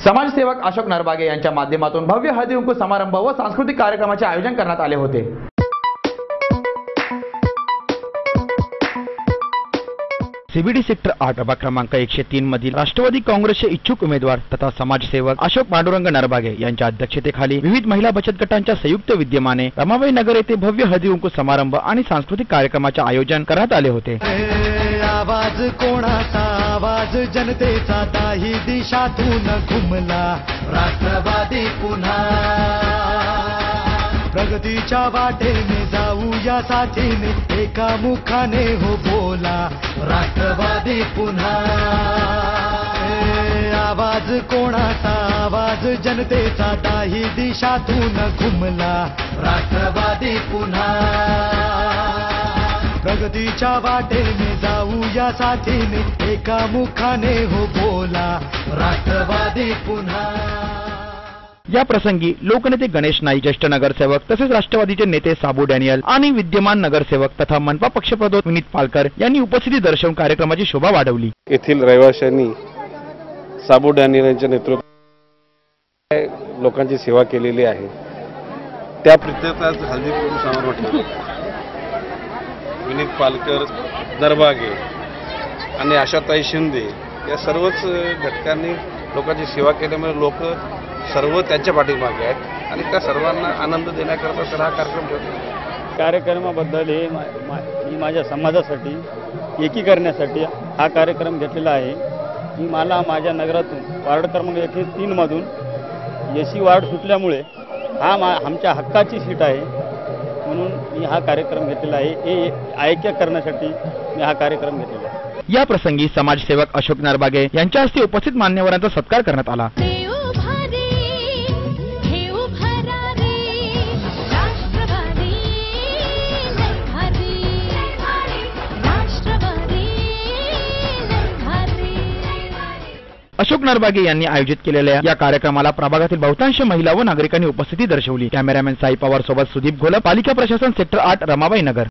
समाजसेवक अशोक नरबागे यांच्या माध्यमातून भव्य हळदी कुंकू समारंभ व सांस्कृतिक कार्यक्रमाचे आयोजन करण्यात आले होते। सीबीडी सेक्टर 8 प्रभाग क्रमांक 103 मधील राष्ट्रवादी काँग्रेसचे इच्छुक उमेदवार तथा समाजसेवक अशोक पांडुरंग नरबागे यांच्या अध्यक्षतेखाली विविध महिला बचत गटांच्या संयुक्त विद्यमाने रमाबाई नगर येथे भव्य हळदी कुंकू समारंभ आणि सांस्कृतिक कार्यक्रमाचे आयोजन करण्यात आले होते। आवाज कोणाचा आवाज जनतेचा दाही दिशातून घुमला राष्ट्रवादी पुन्हा प्रगतीच्या वाटेने जाऊ या साथीने एका मुखाने हो बोला राष्ट्रवादी पुन्हा आवाज कोणाचा आवाज जनतेचा दाही दिशातून घुमला राष्ट्रवादी पुन्हा प्रगतीच्या वाटेने जाऊ या साथीने एका मुखाने हो बोला राष्ट्रवादी पुन्हा। या प्रसंगी लोकनेते गणेश नाईक, ज्येष्ठ नगरसेवक तसेच राष्ट्रवादीचे नेते साबू डॅनियल आणि विद्यमान नगरसेवक तथा मनपा पक्षप्रमुख विनीत पालकर यांनी उपस्थिती दर्शवून कार्यक्रमाची शोभा वाढवली। येथील रहिवाशांनी साबू डॅनियल यांच्या नेतृत्वात लोकांची सेवा केलेली आहे। त्या प्रीत्यर्थात हळदी कुंकू समारंभ विनीत पालकर, नरबागे आणि आशाताई शिंदे या सर्वच घटकांनी लोकांची सेवा केल्यामुळे लोक सर्व त्यांच्या पाठीमागे आहेत आणि त्या सर्वांना आनंद देण्याकरता तर हा कार्यक्रम ठेवतो। कार्यक्रमाबद्दल मी माझ्या समाजासाठी एकीकरणासाठी हा कार्यक्रम घेतलेला आहे। मी मला माझ्या नगरातून वार्ड क्रमांक 103 मधून एसी वार्ड सुटल्यामुळे हा आमच्या हक्काची सीट आहे, म्हणून मी हा कार्यक्रम घेतलेला आहे। हे ऐक्य करण्यासाठी मी हा कार्यक्रम घेतलेला आहे। या प्रसंगी समाजसेवक अशोक नरबागे यांच्या हस्ते उपस्थित मान्यवरांचा सत्कार करण्यात आला। अशोक नरबागे यांनी आयोजित केलेल्या या कार्यक्रमाला प्रभागातील बहुतांश महिला व नागरिकांनी उपस्थिती दर्शवली। कॅमेरामॅन साई पवार सोबत सुदीप घोलप, पालिका प्रशासन सेक्टर 8 रमाबाई नगर।